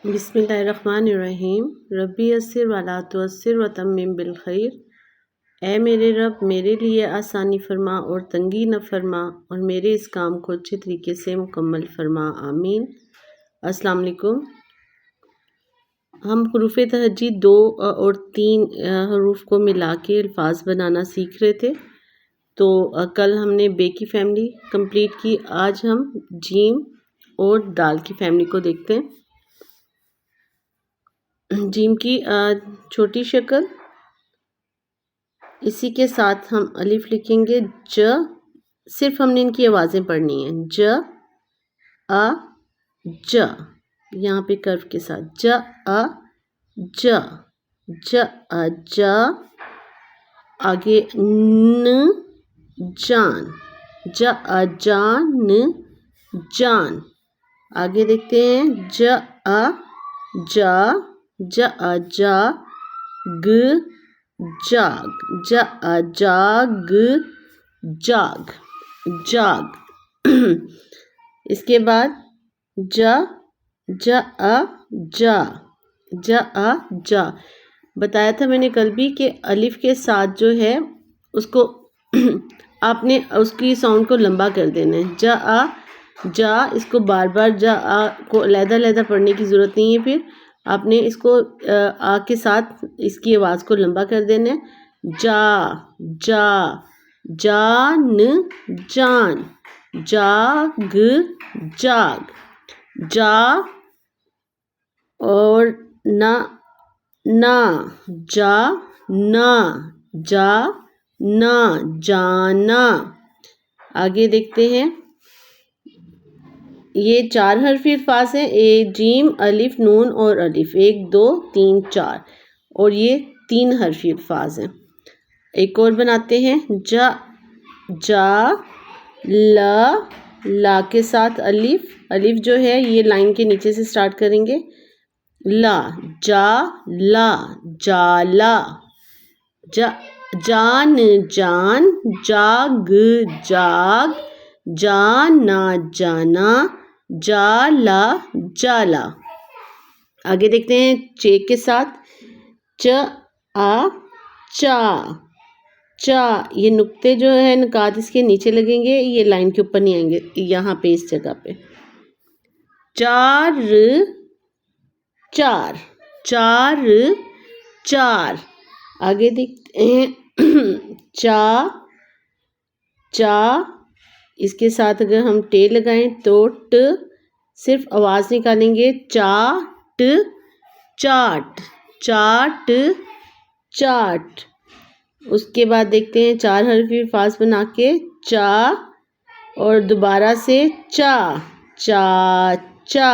बिस्मिल्लाहिर्रहमानिर्रहीम। रब्बी यस्सिर वला तुअस्सिर वतम्मिम बिल खैर। ऐ मेरे रब, मेरे लिए आसानी फरमा और तंगी न फरमा, और मेरे इस काम को अच्छे तरीके से मुकम्मल फरमा। आमीन। अस्सलाम वालेकुम। हम हुरूफ़ तहज्जी 2 और 3 हरूफ को मिला के अल्फाज बनाना सीख रहे थे। तो कल हमने बे की फैमिली कंप्लीट की। आज हम जीम और दाल की फैमिली को देखते हैं। जीम की छोटी शक्ल, इसी के साथ हम अलिफ लिखेंगे। ज, सिर्फ हमने इनकी आवाज़ें पढ़नी हैं। ज अ ज, यहाँ पे कर्व के साथ। ज अ ज, ज अ ज। आगे न जान, ज अ जान जान। आगे देखते हैं। ज अ जा, ज अ जा ग जाग, ज अ जाग जाग जाग। इसके बाद ज अ जा, ज अ जा। बताया था मैंने कल भी कि अलिफ के साथ जो है उसको आपने उसकी साउंड को लंबा कर देना है। ज अ जा, इसको बार बार ज आ को अलग-अलग पढ़ने की ज़रूरत नहीं है। फिर आपने इसको आ के साथ इसकी आवाज़ को लंबा कर देना है। जा जा, जान जान, जाग जाग, जा और ना ना, जा ना, जा ना, जाना। आगे देखते हैं। ये 4 हरफी अल्फाज हैं। ए जीम अलिफ नून और अलिफ, 1 2 3 4, और ये 3 हरफी अल्फाज हैं। एक और बनाते हैं। जा जा, ला के साथ अलिफ, अलिफ जो है ये लाइन के नीचे से स्टार्ट करेंगे। ला, जा ला, जाला। जा जान जान, जाग जाग, जाना जाना, जाला जाला। आगे देखते हैं चे के साथ। च आ चा, चा। ये नुक्ते जो है निकात इसके नीचे लगेंगे, ये लाइन के ऊपर नहीं आएंगे। यहाँ पे इस जगह पे चार चार, चार चार। आगे देखते हैं। चा चा, इसके साथ अगर हम टे लगाएं तो ट, सिर्फ आवाज़ निकालेंगे। चा ट, चाट, चाट चाट। उसके बाद देखते हैं 4 हरफी अल्फाज बना के। चा और दोबारा से चा, चा चा,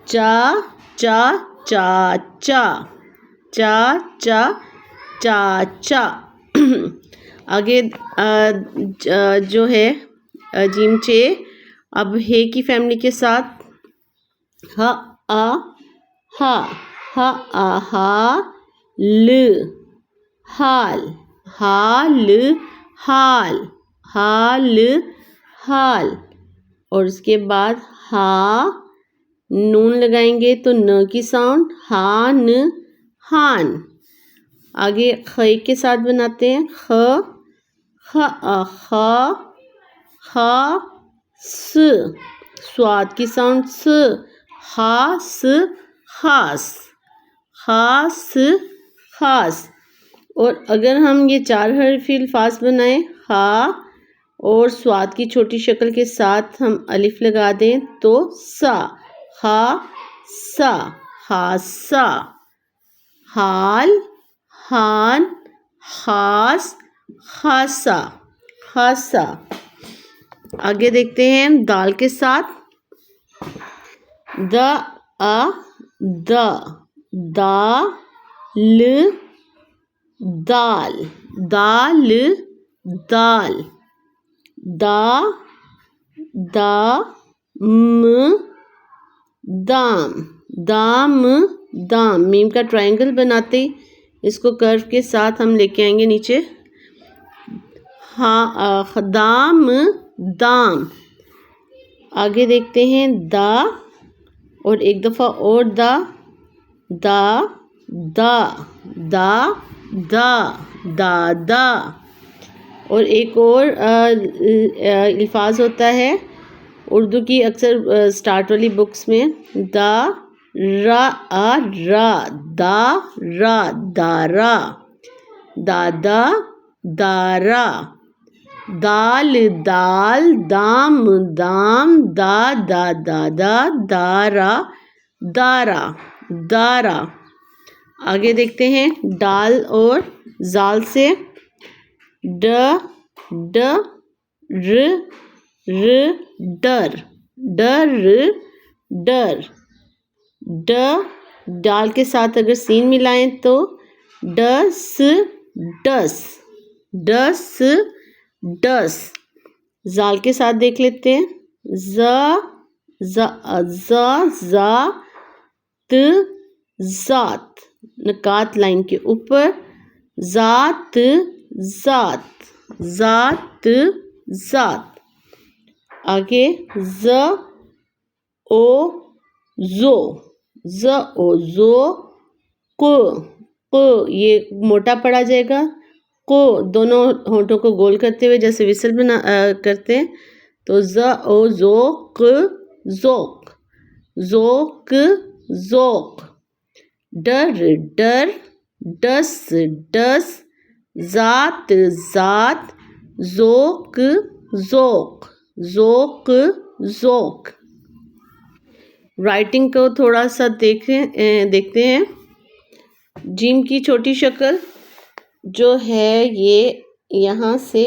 चा चा चा चा, चा चा चा चा। आगे जो है जीम चे। अब हे की फैमिली के साथ। ह आ हा, ह आ हा ल, हाल, हाल हाल, हाल हाल। और उसके बाद हा, नून लगाएंगे तो न की साउंड। हान हान। आगे ख के साथ बनाते हैं। ख आ खा, खा स, स्वाद की साउंड स, खास खास, खास खास। और अगर हम ये 4 हरफी अल्फाज बनाएं, खा और स्वाद की छोटी शक्ल के साथ हम अलिफ लगा दें तो सा, खा सा, खासा। हाल, हान, खास, खासा, खासा। आगे देखते हैं दाल के साथ। द आ द, दा ल, दाल, दाल दाल, दा दा म, दाम, दाम दाम। मीम का ट्रायंगल बनाते इसको कर्व के साथ हम लेके आएंगे नीचे। हाँ, दाम दाम। आगे देखते हैं दा और एक दफ़ा और दा दा दा दा दा दा। और एक और अल्फाज होता है उर्दू की अक्सर स्टार्ट वाली बुक्स में, दा रा रा दारा, दादा दारा, दाल दाल, दाम दाम, दादा दादा, दारा दारा दारा। आगे देखते हैं डाल और जाल से, ड ड र डर, डर डर। ड डाल के साथ अगर सीन मिलाएं तो डस डस, डस डस। जाल के साथ देख लेते हैं, त जात, नकात लाइन के ऊपर, जात जात, जात जात। आगे ओ जो, को ये मोटा पड़ा जाएगा, को दोनों होंठों को गोल करते हुए जैसे विसल बना करते हैं, तो जोक जोक, जोक जोक। डर डर, डस डस, जात जात, joke joke, joke joke. Writing को थोड़ा सा देखते हैं। जिम की छोटी शक्ल जो है ये यहाँ से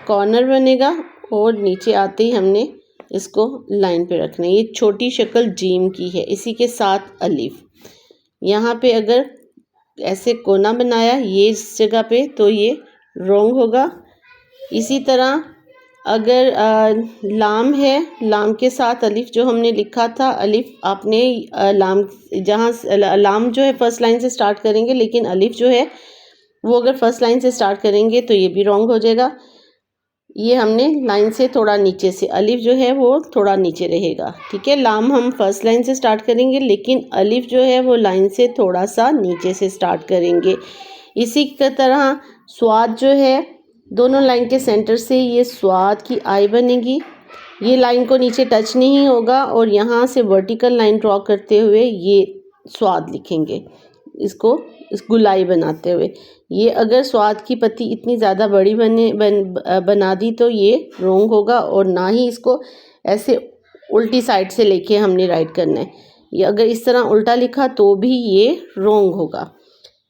कॉर्नर बनेगा और नीचे आते ही हमने इसको लाइन पे रखना है। ये छोटी शक्ल जीम की है, इसी के साथ अलिफ। यहाँ पे अगर ऐसे कोना बनाया ये इस जगह पे तो ये रॉन्ग होगा। इसी तरह अगर लाम है, लाम के साथ अलिफ जो हमने लिखा था, अलिफ आपने लाम जहाँ लाम जो है फर्स्ट लाइन से स्टार्ट करेंगे, लेकिन अलिफ जो है वो अगर फर्स्ट लाइन से स्टार्ट करेंगे तो ये भी रॉन्ग हो जाएगा। ये हमने लाइन से थोड़ा नीचे से, अलिफ जो है वो थोड़ा नीचे रहेगा, ठीक है। लाम हम फर्स्ट लाइन से स्टार्ट करेंगे, लेकिन अलिफ जो है वो लाइन से थोड़ा सा नीचे से स्टार्ट करेंगे। इसी तरह स्वाद जो है, दोनों लाइन के सेंटर से ये स्वाद की आई बनेगी। ये लाइन को नीचे टच नहीं होगा और यहाँ से वर्टिकल लाइन ड्रॉ करते हुए ये स्वाद लिखेंगे, इसको इस गुलाई बनाते हुए। ये अगर स्वाद की पत्ती इतनी ज़्यादा बड़ी बना दी तो ये रॉन्ग होगा, और ना ही इसको ऐसे उल्टी साइड से लेके हमने राइट करना है। ये अगर इस तरह उल्टा लिखा तो भी ये रॉन्ग होगा।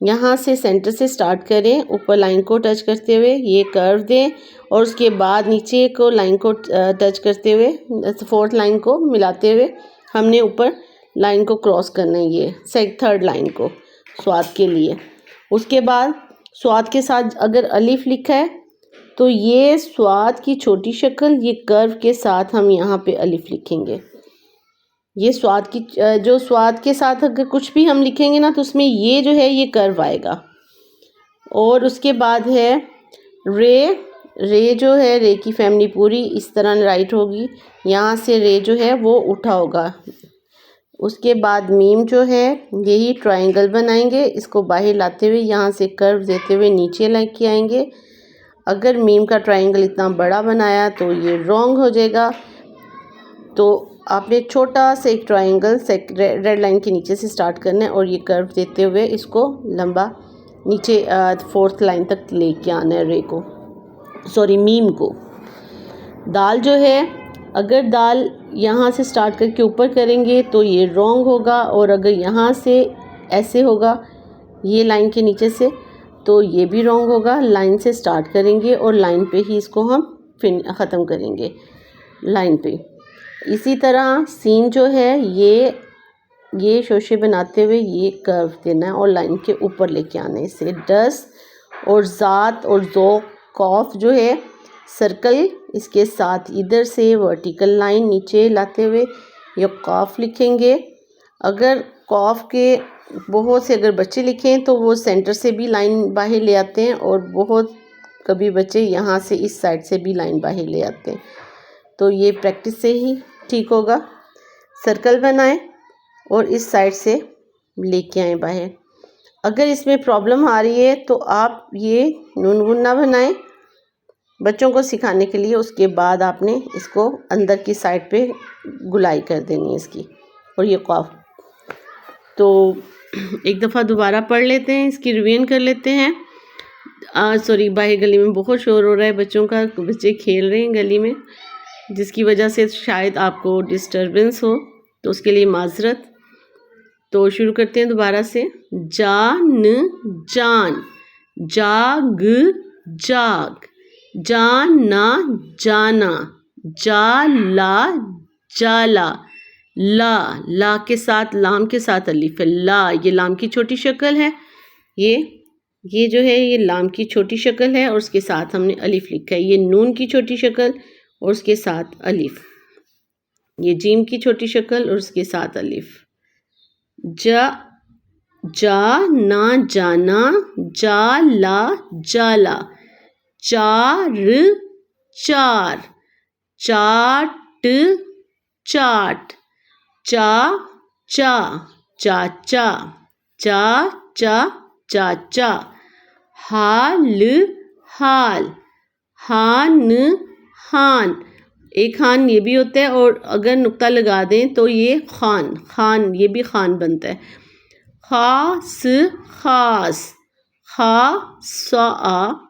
यहाँ से सेंटर से स्टार्ट करें, ऊपर लाइन को टच करते हुए ये कर्व दें, और उसके बाद नीचे को लाइन को टच करते हुए फोर्थ लाइन को मिलाते हुए हमने ऊपर लाइन को क्रॉस करना है, ये थर्ड लाइन को स्वाद के लिए। उसके बाद स्वाद के साथ अगर अलिफ लिखा है तो ये स्वाद की छोटी शक्ल, ये कर्व के साथ हम यहाँ पे अलिफ लिखेंगे। ये स्वाद की जो स्वाद के साथ अगर कुछ भी हम लिखेंगे ना तो उसमें ये जो है ये कर्व आएगा। और उसके बाद है रे, रे जो है रे की फैमिली पूरी इस तरह राइट होगी, यहाँ से रे जो है वो उठा होगा। उसके बाद मीम जो है यही ट्रायंगल बनाएंगे, इसको बाहर लाते हुए यहाँ से कर्व देते हुए नीचे लेके आएंगे। अगर मीम का ट्रायंगल इतना बड़ा बनाया तो ये रॉन्ग हो जाएगा। तो आपने छोटा सा एक ट्रायंगल रेड लाइन के नीचे से स्टार्ट करना है और ये कर्व देते हुए इसको लंबा नीचे फोर्थ लाइन तक लेके आना है रे को, सॉरी मीम को। दाल जो है, अगर दाल यहाँ से स्टार्ट करके ऊपर करेंगे तो ये रॉन्ग होगा, और अगर यहाँ से ऐसे होगा ये लाइन के नीचे से तो ये भी रॉन्ग होगा। लाइन से स्टार्ट करेंगे और लाइन पे ही इसको हम ख़त्म करेंगे, लाइन पे। इसी तरह सीन जो है ये शोशे बनाते हुए ये कर्व देना है और लाइन के ऊपर लेके आना है इसे। डस और ज़ात और ज़ोक, कॉफ जो है सर्कल, इसके साथ इधर से वर्टिकल लाइन नीचे लाते हुए ये कॉफ लिखेंगे। अगर कॉफ के बहुत से अगर बच्चे लिखें तो वो सेंटर से भी लाइन बाहर ले आते हैं, और बहुत कभी बच्चे यहाँ से इस साइड से भी लाइन बाहर ले आते हैं। तो ये प्रैक्टिस से ही ठीक होगा। सर्कल बनाएं, और इस साइड से लेके आएँ बाहर। अगर इसमें प्रॉब्लम आ रही है तो आप ये नून गुन्ना बनाएं बच्चों को सिखाने के लिए। उसके बाद आपने इसको अंदर की साइड पे गुलाई कर देनी है इसकी। और ये कॉफ तो एक दफ़ा दोबारा पढ़ लेते हैं, इसकी रिवीजन कर लेते हैं। सॉरी, बाहर गली में बहुत शोर हो रहा है बच्चों का, बच्चे खेल रहे हैं गली में, जिसकी वजह से शायद आपको डिस्टरबेंस हो, तो उसके लिए माजरत। तो शुरू करते हैं दोबारा से। जान जान, जाग जाग, जाना जाना, जाला जाला, ला ला के साथ लाम के साथ अलिफ है, ला ये लाम की छोटी शक्ल है, ये जो है ये लाम की छोटी शक्ल है और उसके साथ हमने अलिफ लिखा है। ये नून की छोटी शक्ल और उसके साथ अलिफ, ये जीम की छोटी शक्ल और उसके साथ अलिफ। जा जा ना जाना, जाला जाला, चार चार, चाट चाट, चा चा, चाचा, चा चा चाचा, हाल हाल, हान हान, एक खान ये भी होता है और अगर नुक्ता लगा दें तो ये खान खान, ये भी खान बनता है। खास खास, खा सा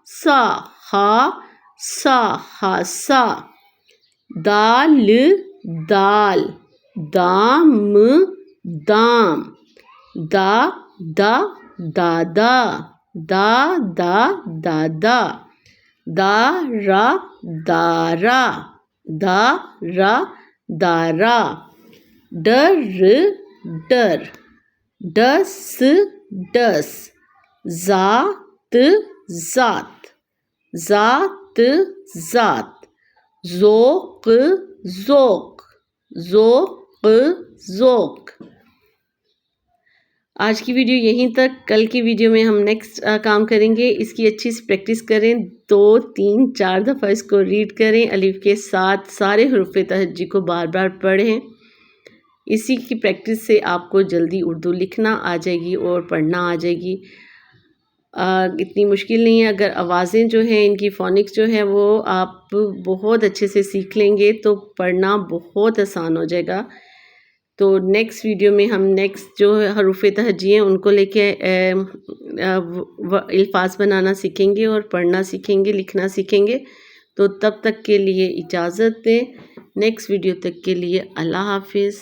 सा, खा सा खासा, दाल दाल, दाम दाम, दा दा दादा, दा दा दादा, दारा दारा, दारा दारा, डर डर, डस डस, जात जात, जात जात, ज़ोक़ ज़ोक़, ज़ोक़ ज़ोक़। आज की वीडियो यहीं तक। कल की वीडियो में हम नेक्स्ट काम करेंगे। इसकी अच्छी से प्रैक्टिस करें, 2 3 4 दफ़ा इसको रीड करें, अलिफ के साथ सारे हुरूफ़े तहज्जी को बार बार पढ़ें। इसी की प्रैक्टिस से आपको जल्दी उर्दू लिखना आ जाएगी और पढ़ना आ जाएगी। इतनी मुश्किल नहीं है। अगर आवाज़ें जो हैं इनकी फ़ोनिक्स जो है वो आप बहुत अच्छे से सीख लेंगे तो पढ़ना बहुत आसान हो जाएगा। तो नेक्स्ट वीडियो में हम नेक्स्ट जो हरूफ़े तहज्जी हैं उनको लेके अल्फाज बनाना सीखेंगे और पढ़ना सीखेंगे, लिखना सीखेंगे। तो तब तक के लिए इजाज़त दें। नेक्स्ट वीडियो तक के लिए अल्लाह हाफ़िज़।